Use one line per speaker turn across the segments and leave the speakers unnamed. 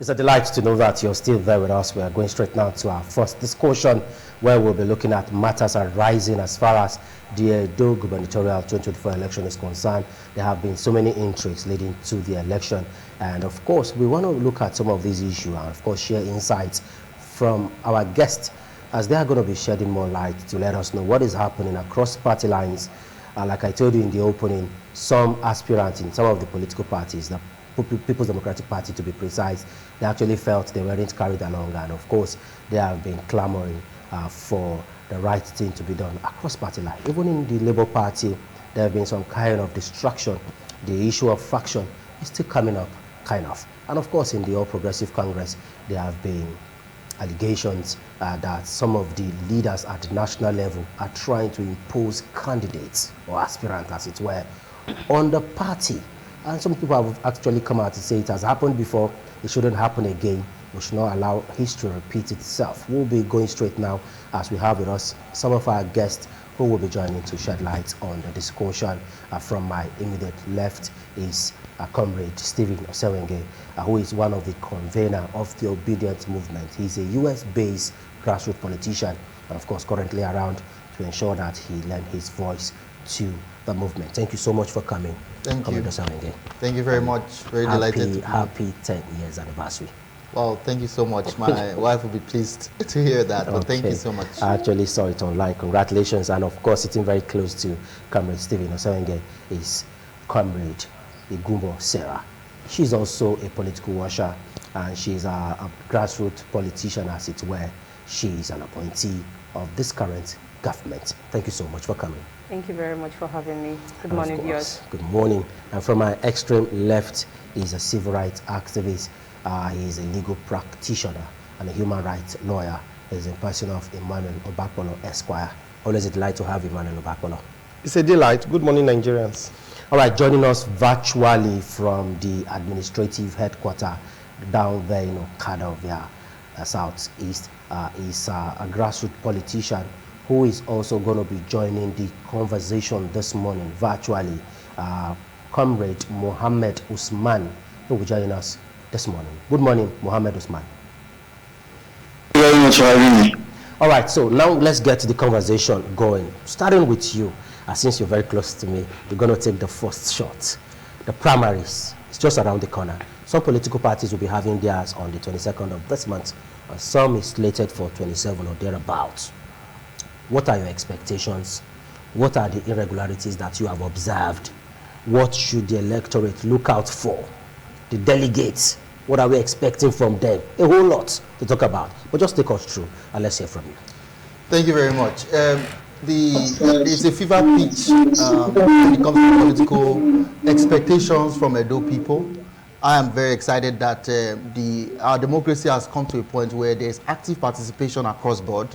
It's a delight to know that you're still there with us. We are going straight now to our first discussion, where we'll be looking at matters arising as far as the Edo Gubernatorial 2024 election is concerned. There have been so many intrigues leading to the election. And of course, we want to look at some of these issues and of course share insights from our guests, as they are going to be shedding more light to let us know what is happening across party lines. Like I told you in the opening, some aspirants in some of the political parties, the People's Democratic Party to be precise, they actually felt they weren't carried along, and of course they have been clamoring for the right thing to be done across party line. Even in the Labour Party, there have been some kind of distraction. The issue of faction is still coming up, kind of. And of course in the All Progressive Congress, there have been allegations that some of the leaders at the national level are trying to impose candidates or aspirants, as it were, on the party. And some people have actually come out to say it has happened before, it shouldn't happen again. We should not allow history to repeat itself. We'll be going straight now, as we have with us some of our guests who will be joining to shed light on the discussion. From my immediate left is Comrade Stephen Osewenge, who is one of the convener of the Obedient Movement. He's a US-based grassroots politician, and of course currently around to ensure that he lend his voice to the movement. Thank you so much for coming.
Thank you.
Osewenge.
Thank you very much. Very delighted.
Happy 10 years anniversary.
Well, thank you so much. My wife will be pleased to hear that, but thank you so much.
I actually saw it online. Congratulations. And of course, sitting very close to Comrade Stephen Osewenge is Comrade Igumbo Sarah. She's also a political washer, and she's a grassroots politician, as it were. She's an appointee of this current government. Thank you so much for coming.
Thank you very much for having me. Good morning, viewers.
Good morning. And from my extreme left is a civil rights activist. He is a legal practitioner and a human rights lawyer. He is in person of Emmanuel Obapolo Esquire. Always a delight to have Emmanuel Obapolo.
It's a delight. Good morning, Nigerians.
All right, joining us virtually from the administrative headquarters down there in Okadovia, southeast, is a grassroots politician who is also going to be joining the conversation this morning virtually. Comrade Mohammed Usman, who will join us this morning. Good morning, Mohammed Usman.
Thank you very much for having me.
All right, so now let's get the conversation going. Starting with you, since you're very close to me, you're going to take the first shot. The primaries, it's just around the corner. Some political parties will be having theirs on the 22nd of this month, and some is slated for 27 or thereabouts. What are your expectations? What are the irregularities that you have observed? What should the electorate look out for? The delegates, what are we expecting from them? A whole lot to talk about, but just take us through and let's hear from you.
Thank you very much. It's a fever pitch when it comes to political expectations from Edo people. I am very excited that our democracy has come to a point where there's active participation across board.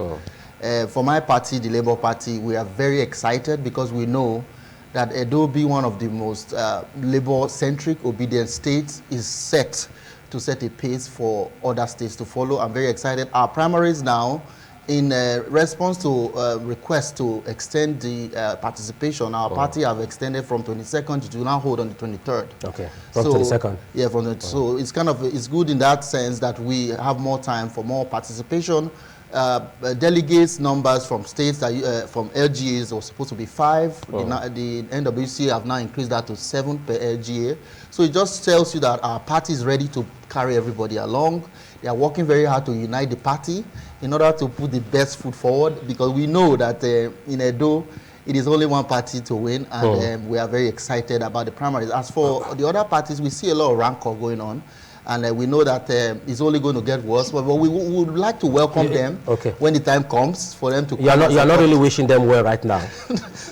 For my party, the Labour Party, we are very excited because we know that Edo, being one of the most Labour-centric, obedient states, is set to set a pace for other states to follow. I'm very excited. Our primaries now, in response to requests to extend the participation, our party have extended from 22nd to now hold on the 23rd.
Okay, from 22nd.
Yeah, from the, so it's kind of, it's good in that sense that we have more time for more participation. Delegates numbers from states that from LGAs were supposed to be 5. The NWC have now increased that to 7 per LGA. So it just tells you that our party is ready to carry everybody along. They are working very hard to unite the party in order to put the best foot forward, because we know that in Edo, it is only one party to win, and we are very excited about the primaries. As for the other parties, we see a lot of rancor going on. And we know that it's only going to get worse, but we would like to welcome them when the time comes for them to come.
You're not really wishing them well right now.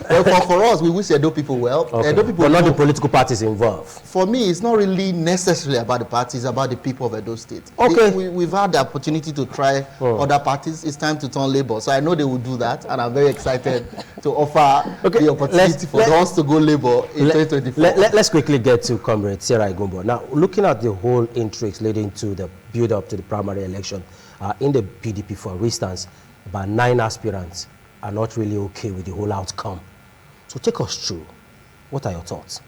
Well, for us, we wish Edo people well. Edo people,
but not the political parties involved.
For me, it's not really necessarily about the parties, it's about the people of Edo State. We've had the opportunity to try other parties. It's time to turn Labour. So I know they will do that, and I'm very excited to offer the opportunity for us to go Labour in 2024.
Let's quickly get to Comrade Sarah Igumbo. Now, looking at the whole intrigues leading to the build-up to the primary election, in the PDP, for instance, about 9 aspirants are not really okay with the whole outcome. So take us through. What are your thoughts?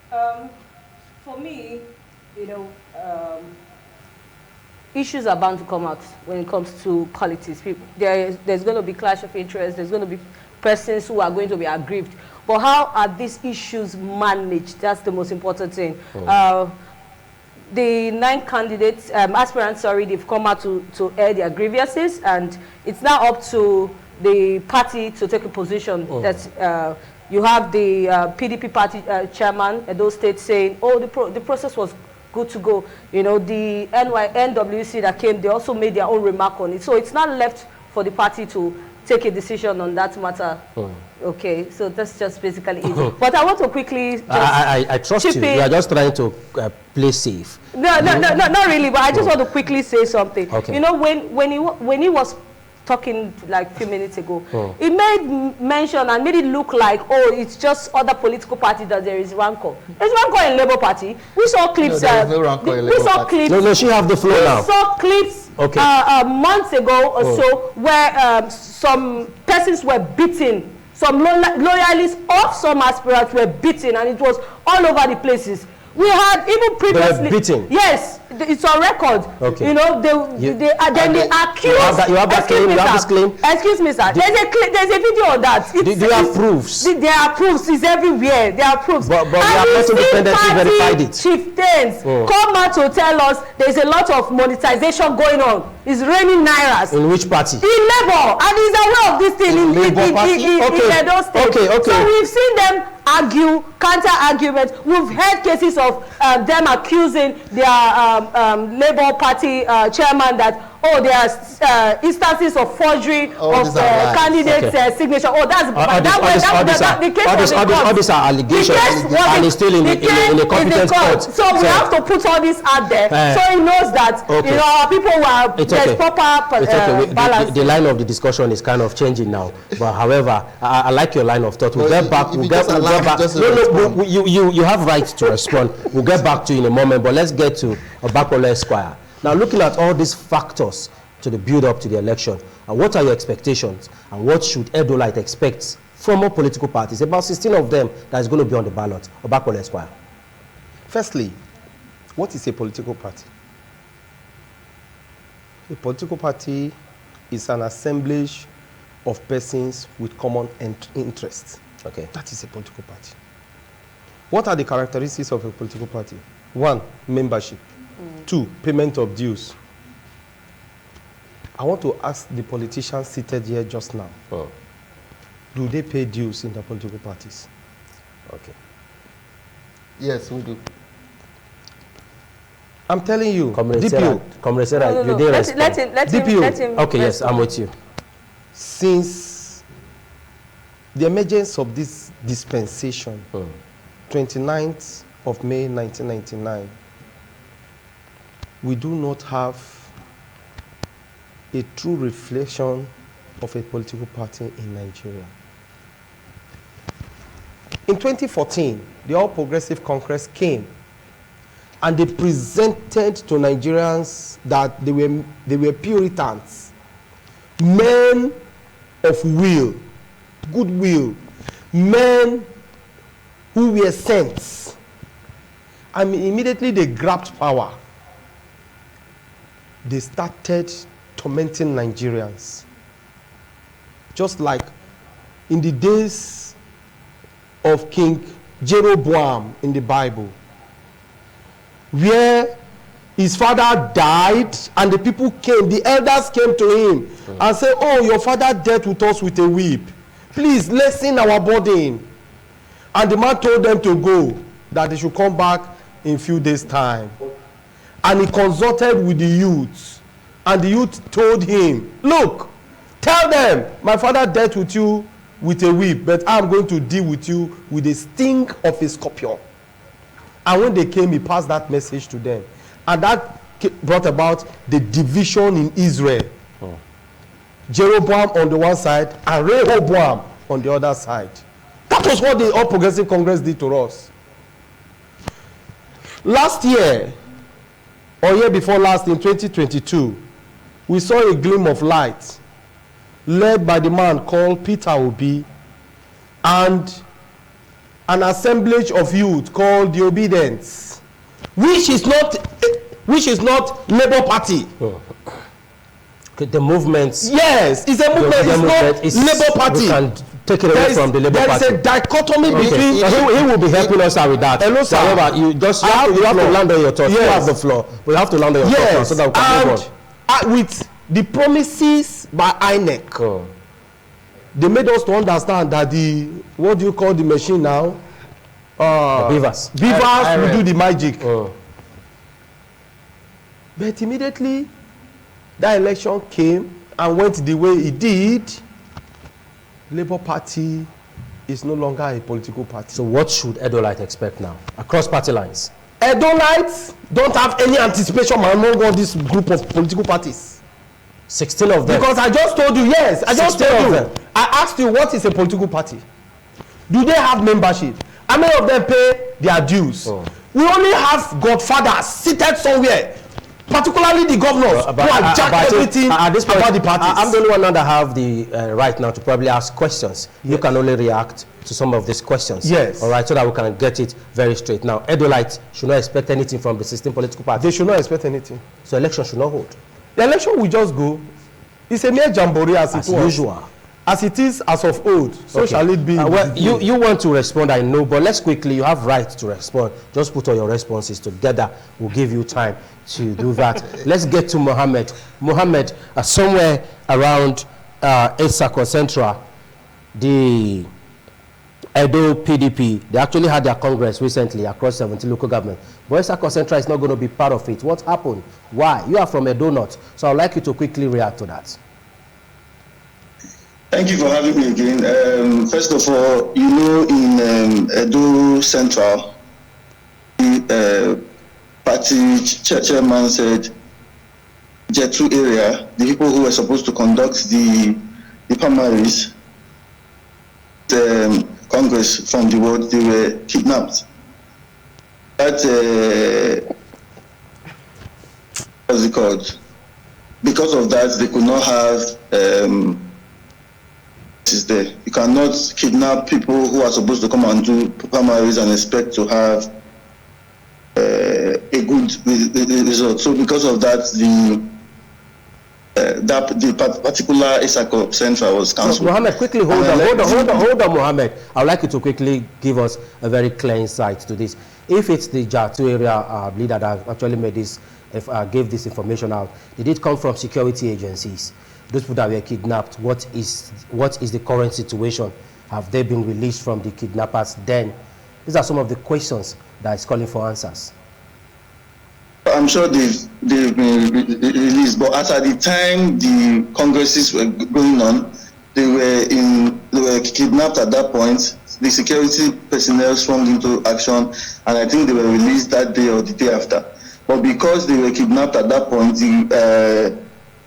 For me, you know, issues are bound to come out when it comes to politics. There's going to be clash of interests. There's going to be persons who are going to be aggrieved. But how are these issues managed? That's the most important thing. The 9 candidates, aspirants, they've come out to air their grievances, and it's now up to the party to take a position. That you have the PDP party chairman at those states saying, oh, the process was good to go. You know, the NWC that came, they also made their own remark on it. So it's not left for the party to take a decision on that matter. Okay, so that's just basically it. But I want to quickly just
I trust you. You are just trying to play safe.
No, not really. But I just want to quickly say something. Okay. You know, when he was talking like a few minutes ago, he made mention and made it look like, oh, it's just other political parties that there is rancor. There's rancor in Labour Party. We saw clips.
No, there is no rancor in Labour Party.
No, she have the floor now.
We saw clips months ago or so where some persons were beaten. Some loyalists of some aspirants were beaten, and it was all over the places. We had even previously.
They were beaten.
Yes, it's on record.
Okay.
You know, they accused.
You have that claim. You have this claim.
Excuse me, sir. There's a video on that.
Do you have proofs?
There are proofs. It's everywhere. There are proofs.
But we have not independently verified it.
Chieftains come out to tell us there's a lot of monetization going on. It's raining nairas.
In which party?
In Labour, and he's aware of this thing in Edo State.
Okay.
So we've seen them argue, counter-arguments. We've heard cases of them accusing their Labour Party chairman that, oh, there are instances of forgery of candidates' signature. Oh, that's the case.
All these are allegations, and it's still in the competence court.
So we have to put all this out there, so he knows that you know people were there's proper balance.
The line of the discussion is kind of changing now. But however, I like your line of thought. We'll get back. No, you have right to respond. We'll get back to you in a moment. But let's get to Obakola Esquire. Now, looking at all these factors to the build-up to the election, what are your expectations, and what should Edolite expect from all political parties? About 16 of them that is going to be on the ballot. Obakola Esquire.
Firstly, what is a political party? A political party is an assemblage of persons with common interests.
Okay.
That is a political party. What are the characteristics of a political party? 1, membership. 2, payment of dues. I want to ask the politicians seated here just now. Do they pay dues in the political parties?
Okay.
Yes, we do.
I'm telling you,
Comrade Sarah, you did respond.
Let him
okay, yes, I'm with you.
Since the emergence of this dispensation, 29th of May 1999, we do not have a true reflection of a political party in Nigeria. In 2014, the All Progressive Congress came and they presented to Nigerians that they were Puritans, men of will, goodwill, men who were saints. And immediately they grabbed power. They started tormenting Nigerians. Just like in the days of King Jeroboam in the Bible, where his father died and the people came, the elders came to him and said, oh, your father dealt with us with a whip. Please lessen our burden. And the man told them to go, that they should come back in a few days' time. And he consulted with the youth. And the youth told him, look, tell them, my father dealt with you with a whip, but I'm going to deal with you with the sting of a scorpion. And when they came, he passed that message to them. And that brought about the division in Israel. Jeroboam on the one side and Rehoboam on the other side. That was what the All Progressive Congress did to us. Last year, or year before last, in 2022, we saw a gleam of light led by the man called Peter Obi and an assemblage of youth called the Obedience, which is not which is not Labour Party.
Okay, the movements.
Yes, it's a movement. It's not Labour Party.
We can take it away from the Labour Party.
There is a dichotomy between.
He will be helping us out with that.
Hello, sir.
However, you have to land on your thoughts.
Yes.
You have the floor. We have to land on your thoughts so that we can move
on. With the promises by INEC, they made us to understand that the, what do you call the machine now?
The beavers.
Beavers will do the magic. But immediately, that election came and went the way it did. Labour Party is no longer a political party.
So what should Edolite expect now across party lines?
Edolites don't have any anticipation among all this group of political parties.
16 of them.
Because I just told you, yes, I just told you. I asked you, what is a political party? Do they have membership? How many of them pay their dues? We only have godfathers seated somewhere, particularly the governors who have jacked everything about the parties.
I'm the only one now that have the right now to probably ask questions. You can only react to some of these questions.
Yes.
All right, so that we can get it very straight. Now, Edolites should not expect anything from the 16 political parties.
They should not expect anything.
So election should not hold.
The election will just go. It's a mere jamboree as
usual.
As it is as of old, so shall it be.
Well, you want to respond, I know, but let's quickly, you have right to respond. Just put all your responses together. We'll give you time to do that. Let's get to Mohammed. Mohammed, somewhere around Esako Central, the Edo PDP, they actually had their congress recently across 70 local governments. But Esako Central is not going to be part of it. What happened? Why? You are from Edo North, so I'd like you to quickly react to that.
Thank you for having me again. First of all, you know, in Edo Central, the party chairman said, J2 area, the people who were supposed to conduct the primaries, the Congress from the world, they were kidnapped. That, what's it called? Because of that, they could not have is there. You cannot kidnap people who are supposed to come and do primaries and expect to have a good result. So because of that, the particular Esako Central was cancelled.
Mohammed, quickly hold on, Mohammed. I'd like you to quickly give us a very clear insight to this. If it's the J2 area leader that actually made this, gave this information out, did it come from security agencies? Those people that were kidnapped, what is the current situation? Have they been released from the kidnappers then? These are some of the questions that is calling for answers.
I'm sure they've been released, but at the time the congresses were going on, they were kidnapped at that point. The security personnel swung into action, and I think they were released that day or the day after. But because they were kidnapped at that point,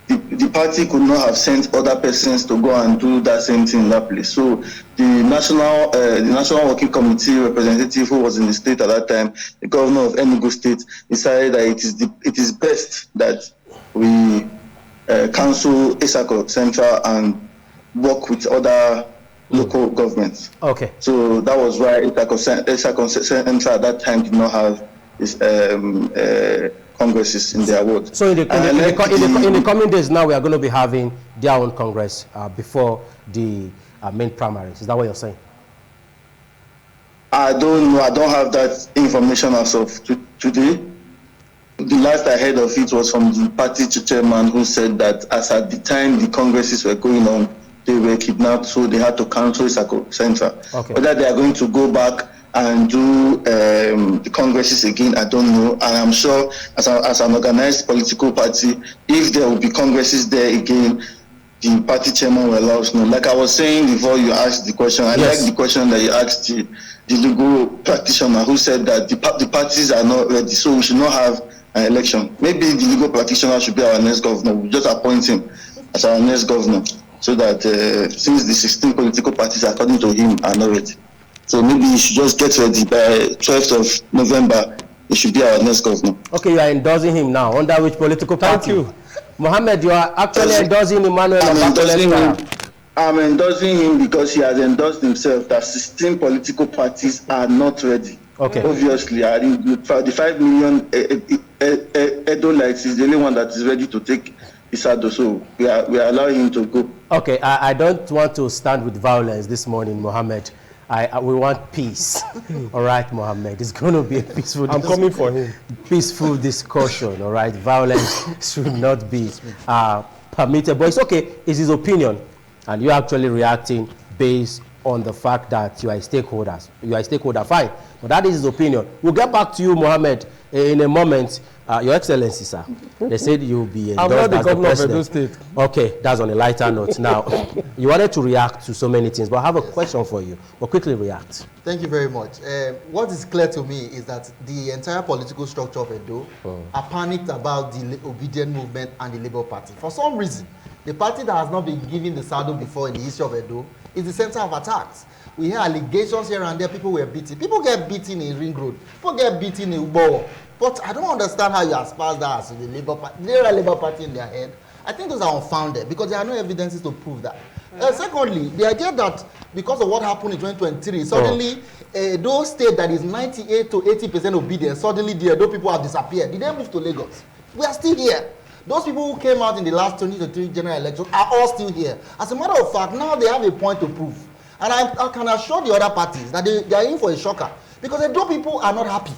the party could not have sent other persons to go and do that same thing in that place. So the national working committee representative who was in the state at that time, the governor of Enugu State, decided that it is best that we cancel Esako Central and work with other local governments.
Okay.
So that was why Esako Central at that time did not have this congresses in their ward.
So in the coming days now, we are going to be having their own congress before the main primaries. Is that what you're saying?
I don't know. I don't have that information as of today. The last I heard of it was from the party chairman who said that as at the time the congresses were going on, they were kidnapped, so they had to cancel Esako Central.
Okay.
Whether they are going to go back and do the congresses again, I don't know. And I'm sure as an organized political party, if there will be congresses there again, the party chairman will allow us know. Like I was saying before you asked the question, I like the question that you asked the legal practitioner who said that the parties are not ready, so we should not have an election. Maybe the legal practitioner should be our next governor. We just appoint him as our next governor, so that since the 16 political parties, according to him, are not ready. So maybe you should just get ready by 12th of November. He should be our next governor.
Okay, you are endorsing him now. Under which political party?
Thank you.
Mohammed, you are actually endorsing Emmanuel.
I'm endorsing him because he has endorsed himself that 16 political parties are not ready.
Okay.
Obviously, I think the 5 million Edo lights is the only one that is ready to take Isado, so we are allowing him to go.
Okay, I don't want to stand with violence this morning, Mohammed. We want peace. All right, Mohammed. It's going to be a peaceful.
I'm coming for him.
Peaceful discussion. All right, violence should not be permitted. But it's okay. It's his opinion, and you're actually reacting based on the fact that you are a stakeholder. You are a stakeholder. Fine, but that is his opinion. We'll get back to you, Mohammed, in a moment. Your Excellency, sir, they said you'll be endorsed
I'm not the
as the
governor of
president.
Edo State.
Okay, that's on a lighter note. Now, you wanted to react to so many things, but I have a question for you. But quickly react.
Thank you very much. What is clear to me is that the entire political structure of Edo are panicked about the obedient movement and the Labour Party. For some reason, the party that has not been given the saddle before in the history of Edo is the center of attacks. We hear allegations here and there, people were beaten. People get beaten in Ring Road. People get beaten in Ubo. But I don't understand how you asperse that as the Labour Party. There are Labour Party in their head. I think those are unfounded because there are no evidences to prove that. Secondly, the idea that because of what happened in 2023, suddenly those states that is 98 to 80% obedient, suddenly the Edo people have disappeared. Did they move to Lagos? We are still here. Those people who came out in the last 2023 general election are all still here. As a matter of fact, now they have a point to prove. And I can assure the other parties that they are in for a shocker because the Edo people are not happy.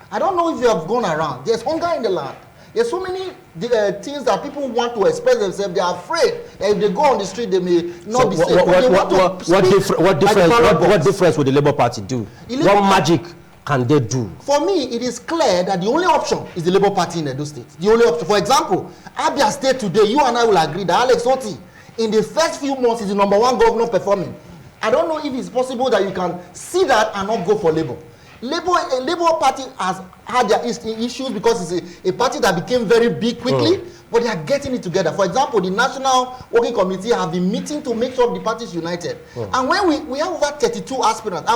I don't know if you have gone around. There's hunger in the land. There's so many things that people want to express themselves. They are afraid that if they go on the street, they may not be safe.
What difference would the Labour Party do? What magic can they do?
For me, it is clear that the only option is the Labour Party in Edo State. The only option. For example, Abia State today, you and I will agree that Alex Otti, in the first few months, is the #1 governor performing. I don't know if it's possible that you can see that and not go for Labour. Labour Party has had their issues because it's a party that became very big quickly, but they are getting it together. For example, the National Working Committee have been meeting to make sure the party is united. And when we have over 32 aspirants,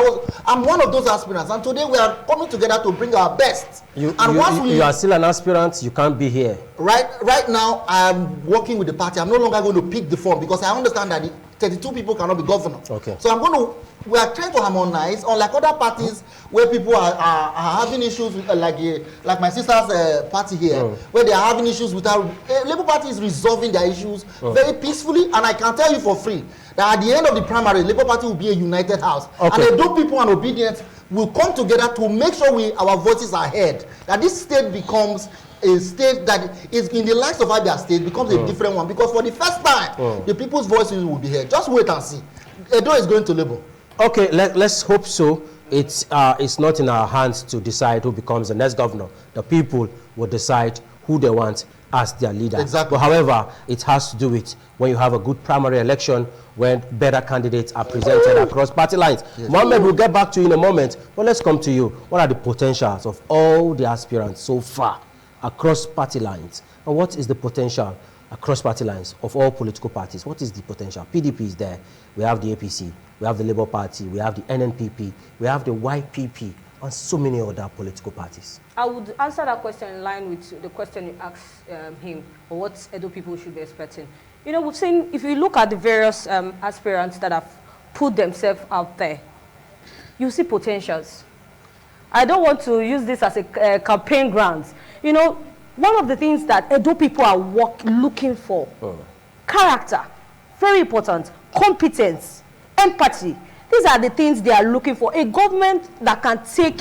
I'm one of those aspirants, and today we are coming together to bring our best.
You are still an aspirant, you can't be here.
Right now, I'm working with the party. I'm no longer going to pick the form because I understand that the 32 people cannot be governor.
Okay.
So we are trying to harmonize, unlike other parties where people are having issues with, like my sister's party here, where they are having issues with our Labour Party is resolving their issues very peacefully, and I can tell you for free that at the end of the primary, Labour Party will be a united house. Okay. And Edo people and obedience will come together to make sure our voices are heard, that this state becomes a state that is in the likes of Abia State becomes a different one, because for the first time the people's voices will be heard. Just wait and see. Edo is going to Labour.
Okay, let's hope so. It's not in our hands to decide who becomes the next governor. The people will decide who they want as their leader.
Exactly.
But however, it has to do with when you have a good primary election, when better candidates are presented across party lines.
Yes.
Mohammed, we'll get back to you in a moment, but let's come to you. What are the potentials of all the aspirants so far across party lines? And what is the potential across party lines of all political parties? What is the potential? PDP is there. We have the APC. We have the Labour Party. We have the NNPP. We have the YPP. And so many other political parties.
I would answer that question in line with the question you asked him, or what Edo people should be expecting. You know, we've seen, if you look at the various aspirants that have put themselves out there, you see potentials. I don't want to use this as a campaign grounds. You know, one of the things that Edo people are looking for, character, very important, competence, empathy. These are the things they are looking for. A government that can take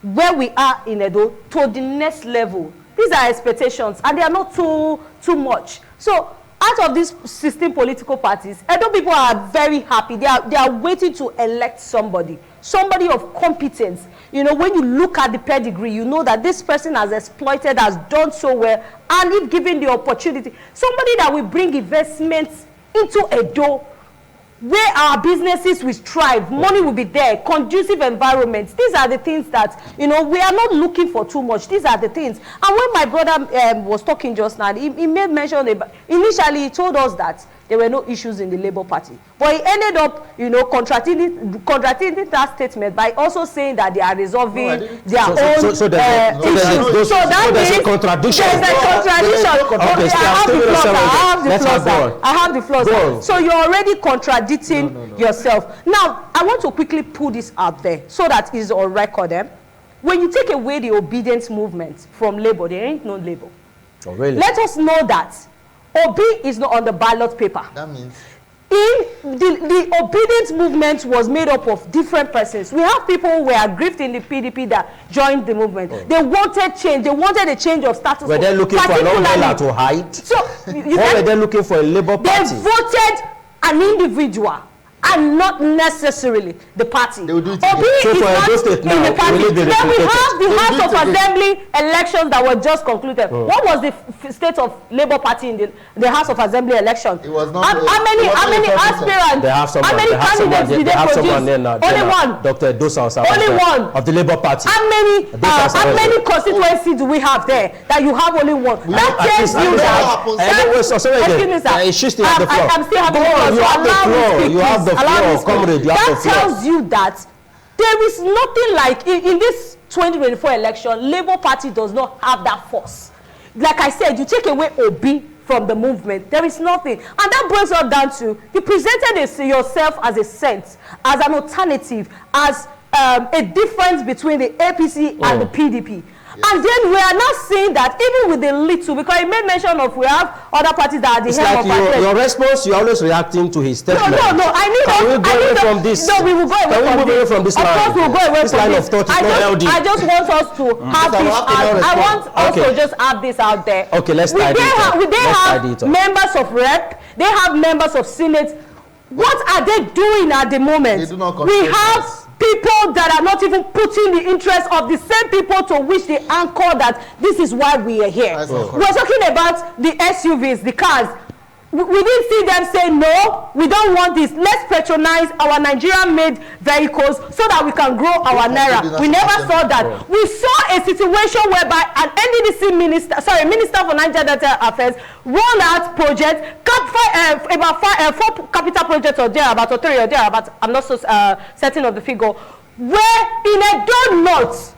where we are in Edo to the next level. These are expectations, and they are not too much. So, out of these 16 political parties, Edo people are very happy. They are waiting to elect somebody of competence. You know, when you look at the pedigree, you know that this person has exploited, has done so well, and if given the opportunity, somebody that will bring investments into Edo, where our businesses will thrive, money will be there, conducive environments. These are the things that, you know, we are not looking for too much. These are the things. And when my brother was talking just now, he made mention about, initially he told us that there were no issues in the Labour Party. But he ended up, you know, contradicting that statement by also saying that they are resolving their own issues. So that means
a contradiction.
There's a contradiction.
Okay,
I have the floor. So you're already contradicting yourself. Now, I want to quickly pull this out there so that it's on record. when you take away the obedience movement from Labour, there ain't no Labour.
Oh, really?
Let us know that Obi is not on the ballot paper.
That means
The obedience movement was made up of different persons. We have people who were aggrieved in the PDP that joined the movement. They wanted change. They wanted a change of status.
Were they looking for an umbrella to hide?
So,
or were they looking for a Labour Party?
They voted an individual and not necessarily the party.
They will do it
Obi
so
is
for
not
Edo State now,
in the party.
will it be
Then we
replicated?
have the House of
do it
Assembly elections that were just concluded. What was the state of Labour Party in the House of Assembly election?
It was not.
How many aspirants?
They have someone.
How many candidates did they produce? Only one.
Dr. Dosa
Only one
of the Labour Party.
How many constituencies do we have there that you have only one? That tells you that. Excuse me, sir. I'm still having the floor.
You have the floor. You have the floor. Comrade, you have the floor.
That tells you that there is nothing like in this 2024 election. Labour Party does not have that force. Like I said, you take away Obi from the movement, there is nothing, and that brings us down to you presented yourself as a sense, as an alternative, as a difference between the APC and the PDP. And then we are not seeing that even with the little, because he made mention of we have other parties that are the head of parties.
Your response, you're always reacting to his statement.
No, I need
Can we go away from this?
No, we will go away from this.
Of
course, we will go away from this.
I
just want us to have this out. I want us to just have this out there.
Okay, let's tidy it up.
They have members of rep. They have members of senate. What are they doing at the moment?
They do not
we have people that are not even putting the interest of the same people to which they anchor that this is why we are here. We're talking about the SUVs, the cars. We didn't see them say, no, we don't want this. Let's patronize our Nigerian-made vehicles so that we can grow our naira. We never saw that. We saw a situation whereby an NDDC minister for Nigeria Delta Affairs, rolled out projects, about 4 capital projects or thereabout, or 3 or thereabout, I'm not so certain of the figure, where in Edo North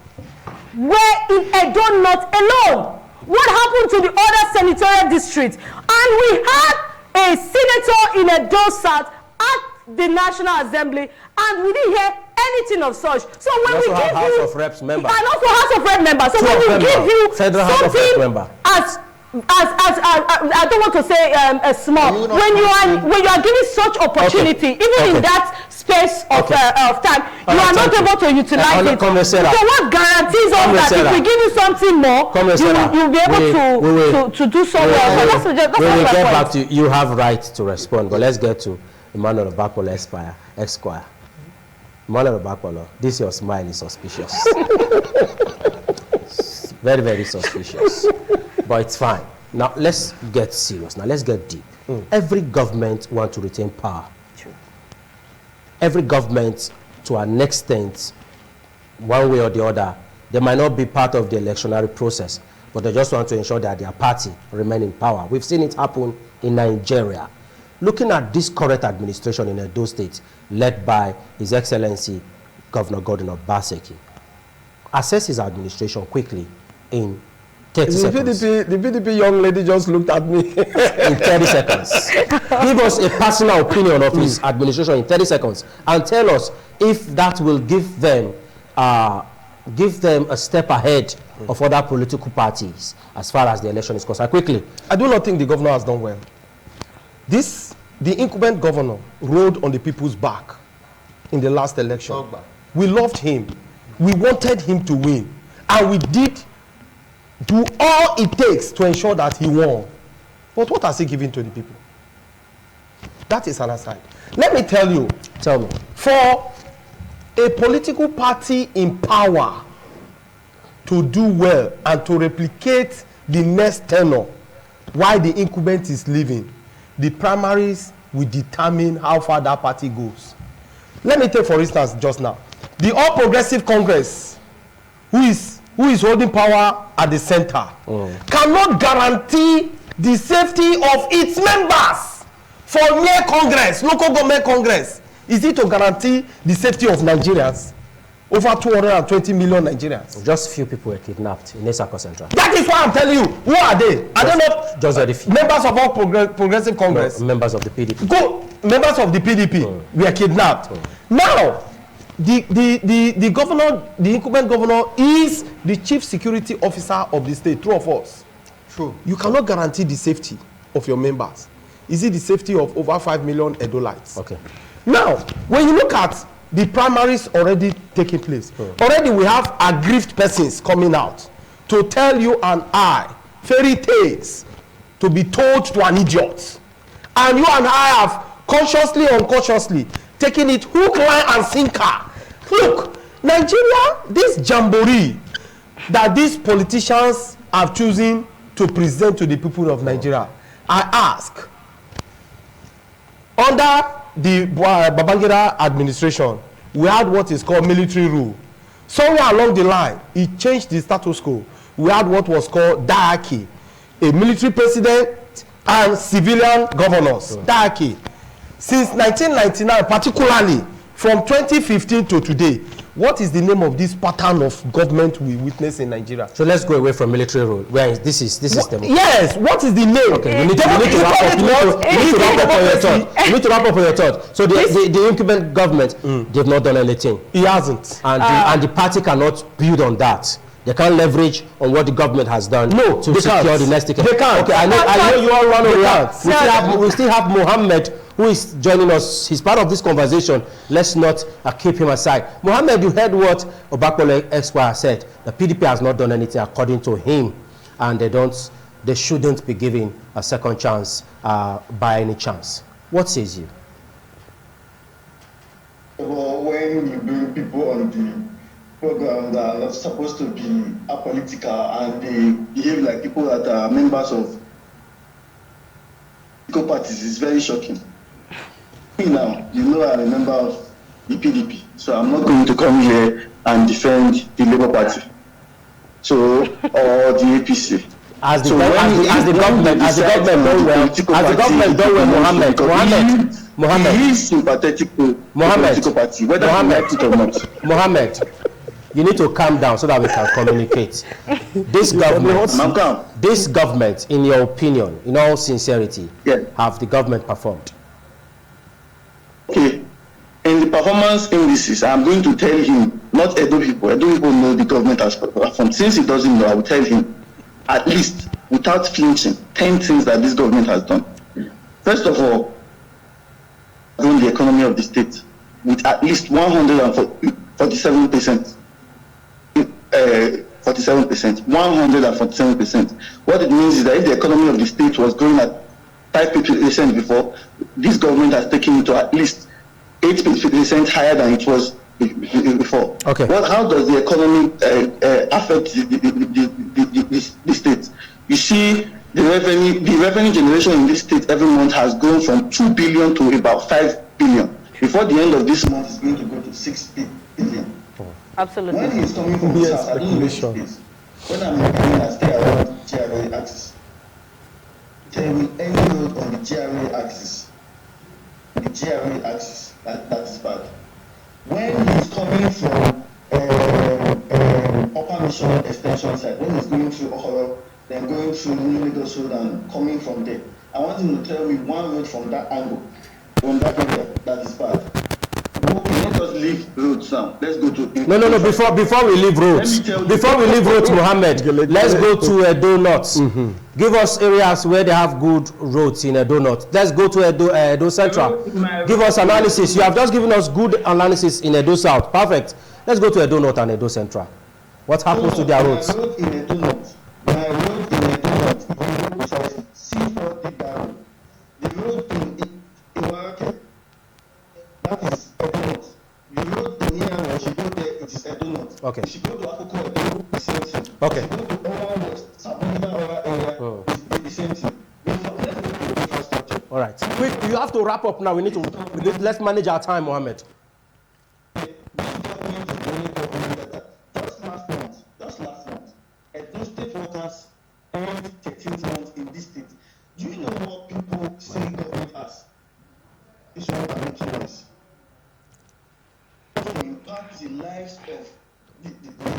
alone, what happened to the other senatorial districts? And we had a senator in Edo South at the National Assembly, and we didn't hear anything of such. So when we give
House
you
of Reps member,
and also House of Rep member, so when we give you
Federal House of Reps member,
as I don't want to say small, when you are given such opportunity, even in that space of time, you are not able to utilize it. So what guarantees us that if we give you something more, you'll be able to do so well? So that's
we will get back to you. You have right to respond, but let's get to Emmanuel Obakwolo Esquire. Emmanuel Obakwolo, this your smile is suspicious. Very, very suspicious. But it's fine. Now let's get serious. Now let's get deep. Every government wants to retain power.
True.
Every government, to an extent, one way or the other, they might not be part of the electionary process, but they just want to ensure that their party remain in power. We've seen it happen in Nigeria. Looking at this current administration in Edo State, led by His Excellency Governor Godwin Obaseki, assess his administration quickly in 30 seconds.
The PDP young lady just looked at me.
In 30 seconds. Give us a personal opinion of his administration in 30 seconds and tell us if that will give them a step ahead of other political parties as far as the election is concerned. Quickly.
I do not think the governor has done well. The incumbent governor rode on the people's back in the last election. We loved him. We wanted him to win. And we did do all it takes to ensure that he won. But what has he given to the people? That is an aside. Let me tell you.
Tell me.
For a political party in power to do well and to replicate the next tenure while the incumbent is leaving, the primaries will determine how far that party goes. Let me take, for instance, just now, the All Progressive Congress, who is holding power at the center, cannot guarantee the safety of its members for mere Congress, local government Congress. Is it to guarantee the safety of Nigerians? Over 220 million Nigerians.
Just few people were kidnapped in Esako Central.
That is why I'm telling you. Who are they? Are they not
just very few
members of All Progressive Congress?
No, members of the PDP.
Members of the PDP were kidnapped. Now, the governor, the incumbent governor, is the chief security officer of the state. True of us.
True.
You cannot guarantee the safety of your members. Is it the safety of over 5 million Edolites?
Okay.
Now, when you look at the primaries already taking place, already we have aggrieved persons coming out to tell you and I fairy tales to be told to an idiot. And you and I have consciously or unconsciously taken it hook, line, and sinker. Look, Nigeria, this jamboree that these politicians have chosen to present to the people of Nigeria, I ask, under the Babangida administration, we had what is called military rule. Somewhere along the line, it changed the status quo. We had what was called diarchy, a military president and civilian governors. Diarchy. Since 1999, particularly from 2015 to today, what is the name of this pattern of government we witness in Nigeria?
So let's go away from military rule. Where this is democracy.
Yes, what is the name?
Okay, you need to wrap up. You need to wrap up on your thought. So the incumbent government, they've not done anything.
He hasn't.
And the party cannot build on that. They can't leverage on what the government has done to secure the next ticket.
They can't.
Okay, I know you all run around. We still have Mohammed, who is joining us. He's part of this conversation. Let's not keep him aside. Mohammed, you heard what Obakole Esquire said. The PDP has not done anything according to him, and they shouldn't be given a second chance by any chance. What says you?
Well, when you bring people on the program that are not supposed to be apolitical and they behave like people that are members of political parties, is very shocking. Now, you know I'm a member of the PDP, so I'm not going to come here and defend the Labour Party, or the APC.
As the government done well, Mohammed,
he is sympathetic to the political party, whether he likes it or not.
Mohammed, you need to calm down so that we can communicate. This government, in your opinion, in all sincerity, have the government performed?
Okay, in the performance indices, I'm going to tell him, not Edo people. Edo people know the government has performed. Since he doesn't know, I will tell him, at least, without flinching, 10 things that this government has done. First of all, grown the economy of the state with at least 147%. 147%. What it means is that if the economy of the state was growing at 5% before, this government has taken it to at least 8% higher than it was before.
Okay.
How does the economy affect the state? You see, the revenue generation in this state every month has grown from 2 billion to about 5 billion. Before the end of this month, it's going to go to 6 billion.
Absolutely.
When he's coming from the south, I don't know which place. When I'm looking at stay around the GRA axis, tell me any road on the GRA axis. The GRA axis, that is bad. When he's coming from Upper Mission Extension side, when he's going through Ohoro, then going through New Lagos Road and coming from there, I want him to tell me one road from that angle, from that area, that is bad. Okay, let us leave roads now. Let's go to...
No. Before we leave roads, Mohammed, let's go to Edo North. Give us areas where they have good roads in Edo North. Let's go to Edo Central. Give us analysis. You have just given us good analysis in Edo South. Perfect. Let's go to Edo North and Edo Central. What happens to their roads?
My road in Edo North is C4 down. The road in Iwake, that is Edo North. The road in Niamey, she go there, it is Edo North.
Okay.
She go to Akoko Edo, the same thing.
Okay.
She go to Owa West, Sabonida area, the same thing. Let's go to infrastructure.
All right. Quick, you have to wrap up now. Let's manage our time, Mohammed.
Just last month, Edo state workers earned 13th month in this state. Do you know what people say government has? This one are making noise. To impact the lives of the people.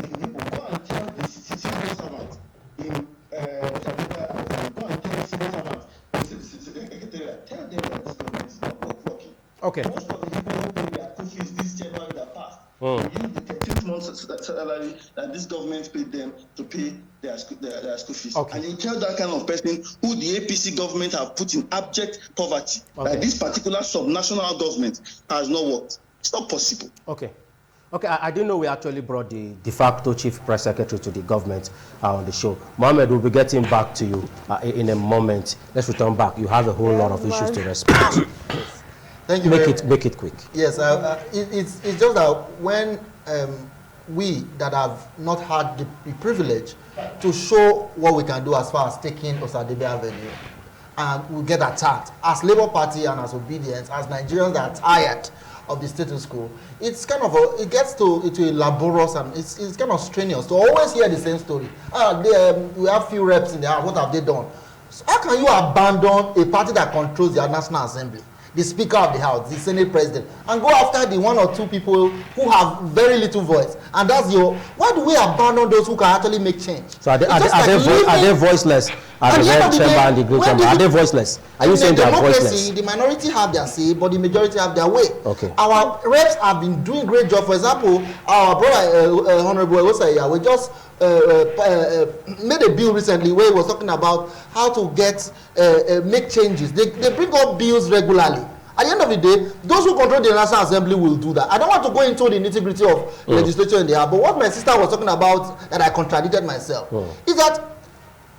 Go and tell the civil servants in go and tell the civil servants tell them that this government is not working.
Okay.
Most of the people who pay their school fees this January that passed salary that this government paid them to pay their school fees.
Okay.
And you tell that kind of person who the APC government have put in abject poverty, that this particular subnational government has not worked. It's not possible.
Okay. Okay, I didn't know we actually brought the de facto chief press secretary to the government on the show. Mohammed, we'll be getting back to you in a moment. Let's return back. You have a whole lot of issues to respond.
Thank you.
Make it quick.
Yes, it's just that when we that have not had the privilege to show what we can do as far as taking Osadebe Avenue, and we get attacked as Labour Party and as Obedience, as Nigerians that are tired of the status quo, it's kind of it gets to a laborious, and it's kind of strenuous to always hear the same story. We have few reps in the house. What have they done? So how can you abandon a party that controls the National Assembly, the Speaker of the House, the Senate President, and go after the one or two people who have very little voice? And that's why do we abandon those who can actually make change?
So are they voiceless? Are the red chamber and the green chamber, are they voiceless? Are you saying they are voiceless?
The minority have their say, but the majority have their way.
Okay.
Our reps have been doing great job. For example, our brother, Honorable Osaya, we just made a bill recently where he was talking about how to make changes. They bring up bills regularly. At the end of the day, those who control the National Assembly will do that. I don't want to go into the nitty-gritty of legislature in the air, but what my sister was talking about, that I contradicted myself, is that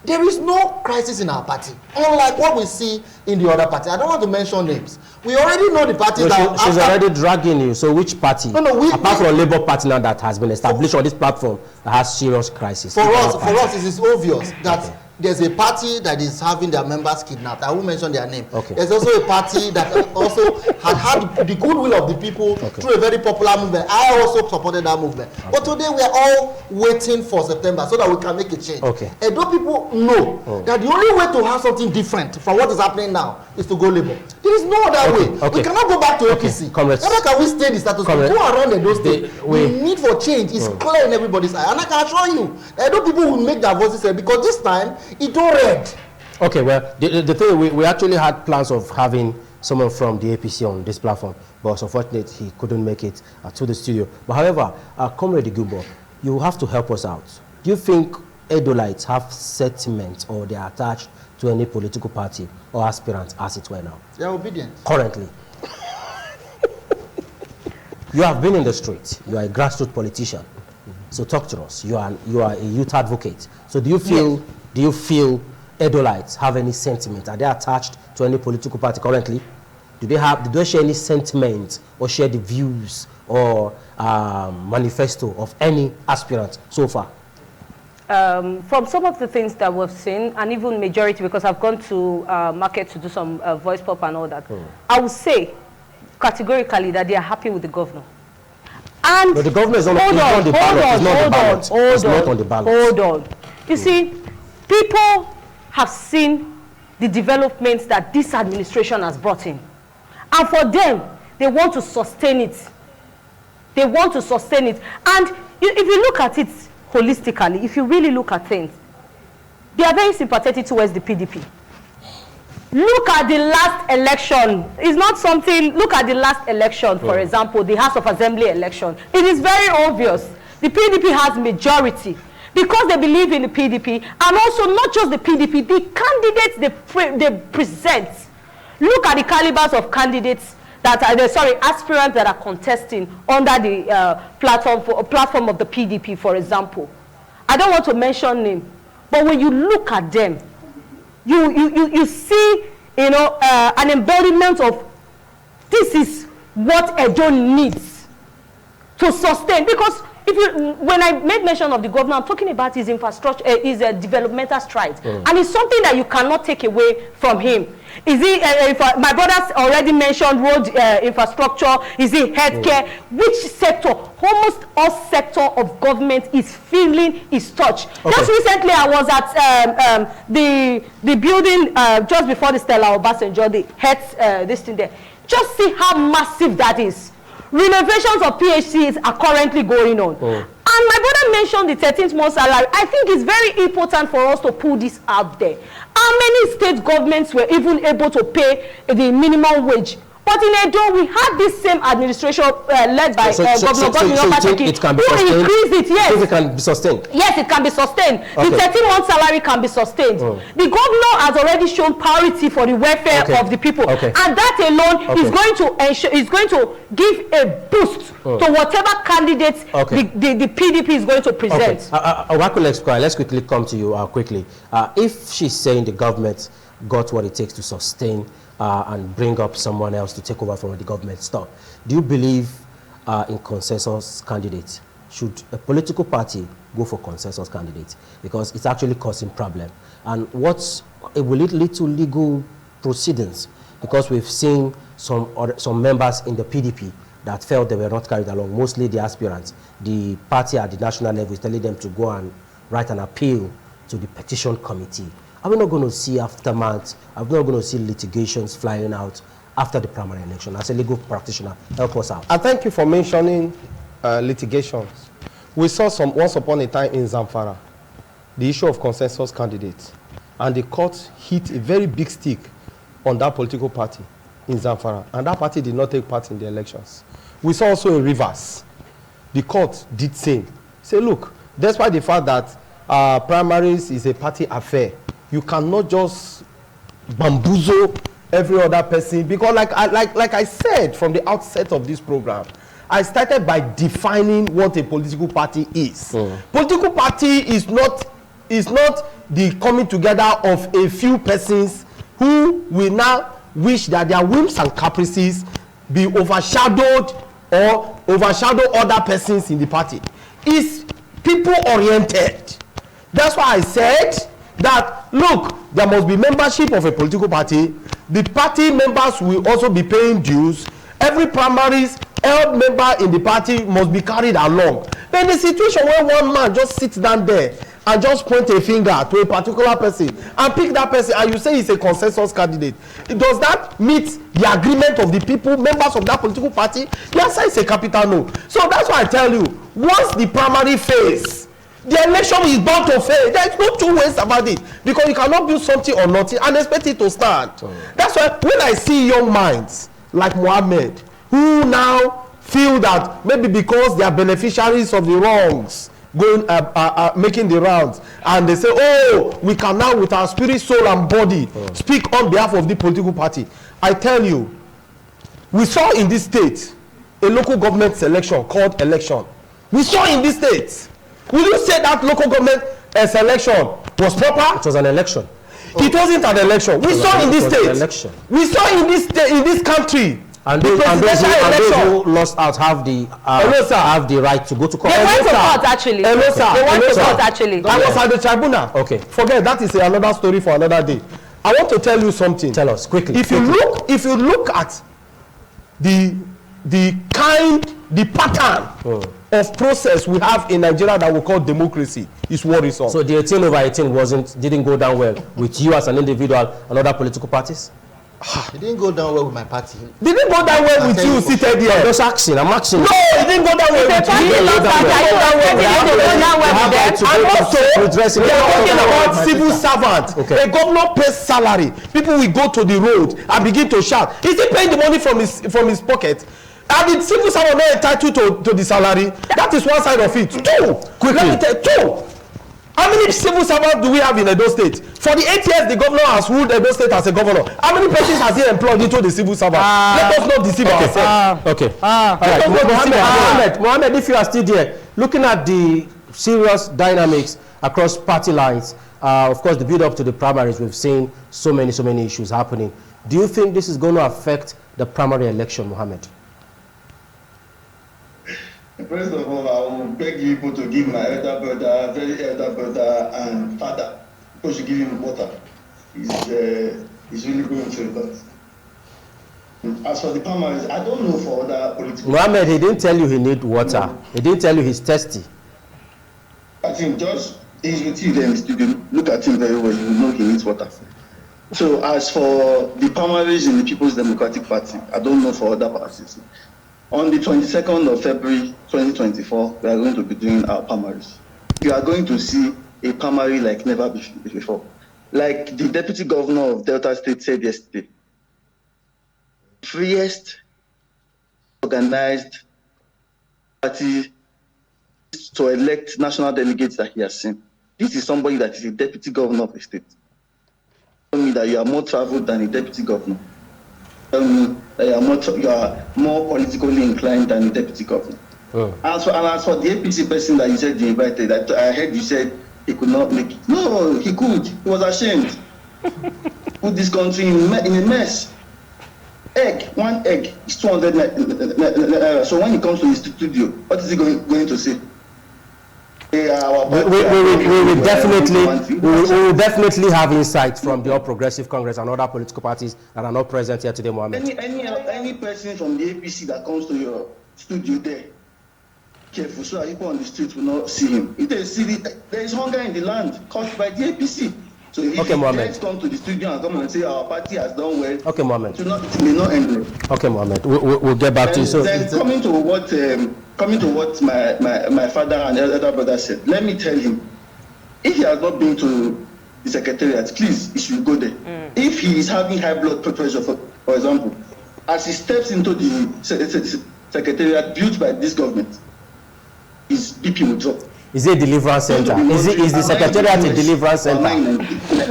there is no crisis in our party, unlike what we see in the other party. I don't want to mention names. We already know the party
she's already dragging you. So which party? Apart from Labour Party now that has been established on this platform that has serious crisis.
For us, it is obvious that there's a party that is having their members kidnapped. I won't mention their name.
Okay.
There's also a party that also had the goodwill of the people through a very popular movement. I also supported that movement. But today we are all waiting for September so that we can make a change. And those people know that the only way to have something different from what is happening now is to go Labour. There is no other way. We cannot go back to APC. How can we stay in the status quo? Go around in those states. The need for change is clear in everybody's eye. And I can assure you, those people will make their voices heard, because this time, it's all red.
Okay, well, the thing, we actually had plans of having someone from the APC on this platform, but unfortunately, he couldn't make it to the studio. But however, Comrade Gubo, you have to help us out. Do you think Edolites have sentiment or they are attached to any political party or aspirant, as it were now?
They are obedient.
Currently. You have been in the street. You are a grassroots politician. So talk to us. You are a youth advocate. So do you feel Edolites have any sentiment? Are they attached to any political party currently? Do they share any sentiment or share the views or manifesto of any aspirant so far?
From some of the things that we've seen, and even majority, because I've gone to market to do some voice pop and all that, I would say categorically that they are happy with the governor. And
but the governor is not on the ballot.
Hold on. You see, people have seen the developments that this administration has brought in. And for them, they want to sustain it. They want to sustain it. And if you look at it holistically, if you really look at things, they are very sympathetic towards the PDP. Look at the last election. It's not something, look at the last election, for example, the House of Assembly election. It is very obvious. The PDP has majority because they believe in the PDP, and also not just the PDP, the candidates they present. Look at the calibers of candidates that are, aspirants that are contesting under the platform of the PDP, for example. I don't want to mention name, but when you look at them, you see, an embodiment of this is what Edo needs to sustain. Because when I made mention of the governor, I'm talking about his infrastructure, his developmental strides, and it's something that you cannot take away from him. Is he? My brothers already mentioned road infrastructure. Is it healthcare? Which sector? Almost all sector of government is feeling his touch. Just recently, I was at the building just before the Stella Obasanjo, the health this thing there. Just see how massive that is. Renovations of PHCs are currently going on. And my brother mentioned the 13th month salary. I think it's very important for us to pull this out there. How many state governments were even able to pay the minimum wage But in Edo, we had this same administration led by Governor Godwin Obaseki,
it can be
who
sustained?
increased it, yes.
Think it can be sustained?
Yes, it can be sustained.
Okay.
The 13-month salary can be sustained. The governor has already shown priority for the welfare of the people. And that alone is going to ensure, is going to give a boost to whatever candidates the PDP is going to present.
Let's quickly come to you quickly. If she's saying the government got what it takes to sustain and bring up someone else to take over from the government stop, do you believe in consensus candidates? Should a political party go for consensus candidates? Because it's actually causing problem. And will it lead to legal proceedings? Because we've seen some members in the PDP that felt they were not carried along, mostly the aspirants. The party at the national level is telling them to go and write an appeal to the petition committee. Are we not going to see aftermath? Are we not going to see litigations flying out after the primary election? As a legal practitioner, help us out.
I thank you for mentioning litigations. We saw once upon a time in Zamfara, the issue of consensus candidates, and the court hit a very big stick on that political party in Zamfara, and that party did not take part in the elections. We saw also in Rivers, the court did same. Say, look, despite the fact that primaries is a party affair, you cannot just bamboozle every other person, because like I said from the outset of this program, I started by defining what a political party is. Political party is not the coming together of a few persons who will now wish that their whims and caprices be overshadowed or overshadow other persons in the party. It's people oriented. That's why I said that, look, there must be membership of a political party. The party members will also be paying dues. Every primaries held member in the party must be carried along. But in the situation where one man just sits down there and just point a finger to a particular person and pick that person, and you say he's a consensus candidate, does that meet the agreement of the people, members of that political party? The answer is a capital no. So that's why I tell you, once the primary fails, the election is bound to fail. There's no two ways about it, because you cannot build something or nothing and expect it to stand. That's why when I see young minds like Mohammed, who now feel that maybe because they are beneficiaries of the wrongs going making the rounds, and they say, oh, we can now with our spirit, soul and body speak on behalf of the political party. I tell you, we saw in this state a local government selection called election. We saw in this state. Will you say that local government selection was proper?
It was an election.
It wasn't an election. We saw in this state. We saw in this country.
And those who lost out have the right to go to court.
They went to court actually. They went to court actually.
I was at the tribunal.
Okay.
Forget that is another story for another day. I want to tell you something.
Tell us quickly.
If you look at the pattern of process we have in Nigeria that we call democracy, is worrisome.
So the 18/18 didn't go down well with you as an individual and other political parties?
It didn't go down well with my party.
Didn't go down well with you seated here.
I'm just asking. I'm asking.
No, it didn't go down well with you.
It didn't go down well with them.
And also, we are talking about civil servant. A governor pays salary. People will go to the road and begin to shout. Is he paying the money from his pocket? And the civil servant not entitled to the salary? That is one side of it. Two. Quickly. Let me tell you. Two. How many civil servants do we have in Edo State? For the 8 years the governor has ruled Edo State as a governor, how many persons has he employed into the civil servant? Let us not deceive ourselves.
Mohammed, if you are still there, looking at the serious dynamics across party lines, of course, the build-up to the primaries, we've seen so many issues happening. Do you think this is going to affect the primary election, Mohammed?
First of all, I will beg you people to give my elder brother, very elder brother and father, because you give him water. He's really going through a lot. As for the primaries, I don't know for other political...
Mohammed, he didn't tell you he need water. No. He didn't tell you he's thirsty.
I think George is with you there in the studio. Look at him very well, you will know he needs water. So as for the primaries in the People's Democratic Party, I don't know for other parties. On the 22nd of February 2024, we are going to be doing our primaries. You are going to see a primary like never before. Like the Deputy Governor of Delta State said yesterday, freest organized party to elect national delegates that he has seen. This is somebody that is a deputy governor of the state. Tell me that you are more traveled than a deputy governor. Tell me that you are more politically inclined than a deputy governor. As for the APC person that you said you invited, I heard you said he could not make it. No, he could. He was ashamed. Put this country in a mess. One egg is 200. So when he comes to the studio, what is he going to say?
We will definitely have insights from the All Progressive Congress and other political parties that are not present here today, Mohammed.
Any person from the APC that comes to your studio there, careful so that people on the street will not see him. If they see there is hunger in the land caused by the APC. So if let's come to the studio and come and say our party has done well.
Okay, Mohammed.
It may not end well.
Okay, Mohammed. We'll get back to you. So
then coming to what my father and elder brother said, let me tell him, if he has not been to the secretariat, please, he should go there. If he is having high blood pressure, for example, as he steps into the secretariat built by this government, his BP will drop.
Is it a deliverance center? Is the secretariat a deliverance center?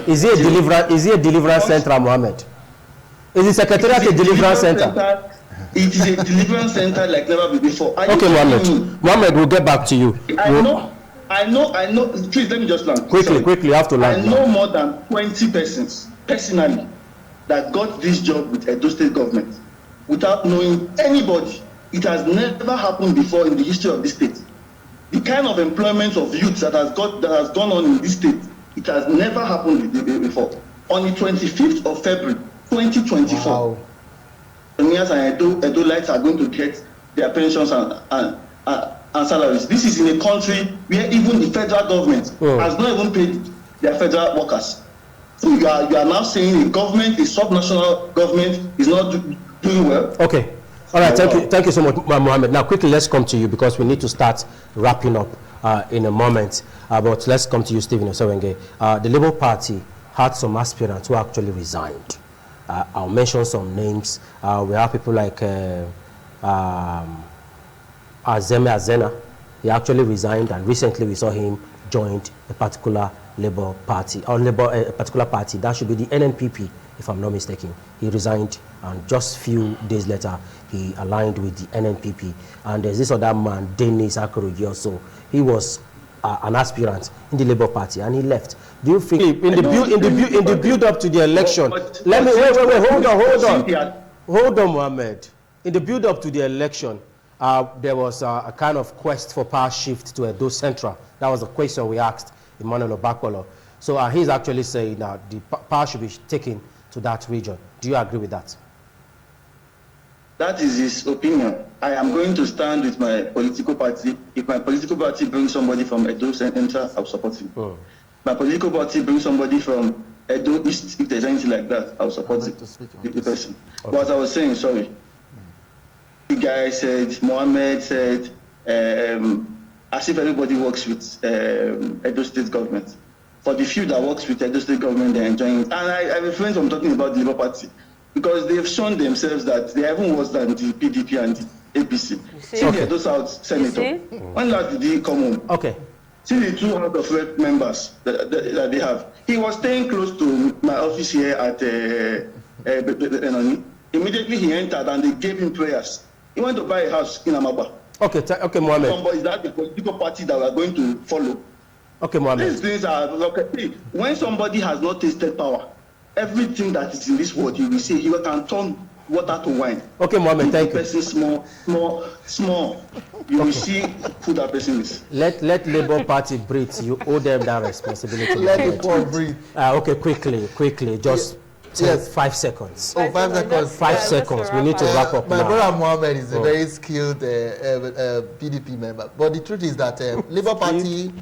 Is it a deliverance center, Mohammed? Is the secretariat a deliverance center?
It is a deliverance center like never before.
Okay, Mohammed. Mohammed, we'll get back to you.
I know. Please let me just land.
Quickly, you have to land.
I know more than 20 persons personally that got this job with Edo State government without knowing anybody. It has never happened before in the history of this state. The kind of employment of youth that has gone on in this state, it has never happened before. On the 25th of February, 2024, Emirs and Edo-lites are going to get their pensions and salaries. This is in a country where even the federal government has not even paid their federal workers. So you are now saying a subnational government is not doing well.
Okay. All right, thank you so much, Mohammed. Now, quickly, let's come to you because we need to start wrapping up in a moment. But let's come to you, Stephen Osewenge. The Labour Party had some aspirants who actually resigned. I'll mention some names. We have people like Azeme Azena. He actually resigned, and recently we saw him joined a particular Labour Party, or a particular party. That should be the NNPP, if I'm not mistaken. He resigned, and just a few days later, he aligned with the NNPP. And there's this other man, Dennis Akorogi also. He was an aspirant in the Labour Party, and he left. Do you think in the build up to the election? Hold on, Mohammed. In the build up to the election, there was a kind of quest for power shift to Edo Central. That was a question we asked Emmanuel Obakwolo. So he's actually saying that the power should be taken to that region. Do you agree with that?
That is his opinion. I am going to stand with my political party. If my political party brings somebody from Edo Central, I'll support him. My political party brings somebody from Edo East, if there's anything like that, I'll support the person. Okay. What I was saying, sorry. The guy said, Mohammed said, as if everybody works with Edo State government. For the few that works with Edo State government, they're enjoying it. And I refrain from talking about the Labour Party, because they've shown themselves that they are even worse than the PDP and the APC. See the Edo South Senator. When last did he come home?
Okay.
See the 2 House of Rep members that they have. He was staying close to my office here at Benoni. Immediately he entered and they gave him prayers. He went to buy a house in Amaba.
Okay, Mohammed.
Is that the political party that we are going to follow?
Okay, Mohammed.
These things are okay. When somebody has not tasted power, everything that is in this world, you will see, you can turn water to wine.
Okay, Mohammed, thank you.
Person small. You will see who that person is.
Let Labour Party breathe. You owe them that responsibility.
Let the poor breathe.
Okay, quickly, just 5 seconds.
5 seconds.
5 seconds. We need to wrap up
my
now.
brother Mohammed is a very skilled PDP member. But the truth is that Labour Party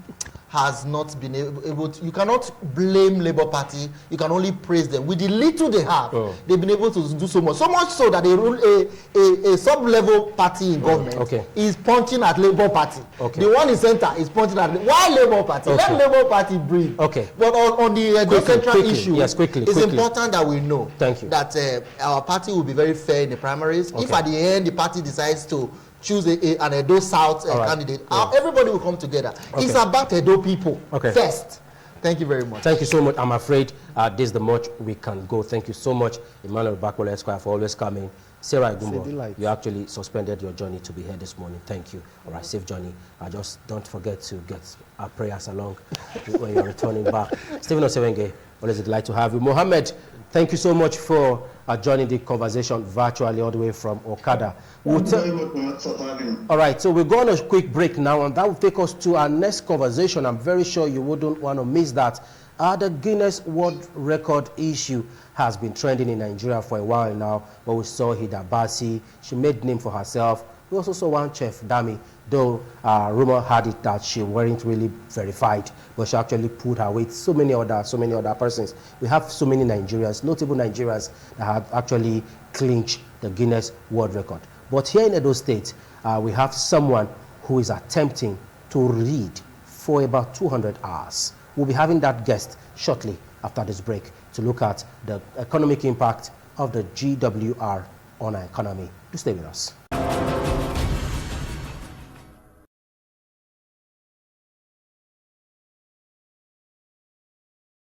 has not been able to, you cannot blame Labour Party, you can only praise them. With the little they have, they've been able to do so much so that a sub-level party in government is punching at Labour Party. The one in centre is punching at, why Labour Party? Let Labour Party breathe. But on the central issue, it's important that we know that our party will be very fair in the primaries. If at the end the party decides to choose an Edo South candidate, everybody will come together. It's about Edo people first. Thank you very much.
Thank you so much. I'm afraid this is the much we can go. Thank you so much, Emmanuel Bakwole Esquire, for always coming. Sarah Igumbo, you actually suspended your journey to be here this morning. Thank you. All right, safe journey. Just don't forget to get our prayers along when you're returning back. Stephen Osewenge, always a delight to have you. Mohammed, thank you so much for joining the conversation virtually all the way from Okada. All right, so we're going on a quick break now, and that will take us to our next conversation. I'm very sure you wouldn't want to miss that. The Guinness World Record issue has been trending in Nigeria for a while now, but we saw Hida Basi. She made name for herself. We also saw one chef, Dami, though rumor had it that she weren't really verified, but she actually pulled her weight. So many other persons. We have so many Nigerians, notable Nigerians, that have actually clinched the Guinness World Record. But here in Edo State, we have someone who is attempting to read for about 200 hours. We'll be having that guest shortly after this break to look at the economic impact of the GWR on our economy. Do stay with us.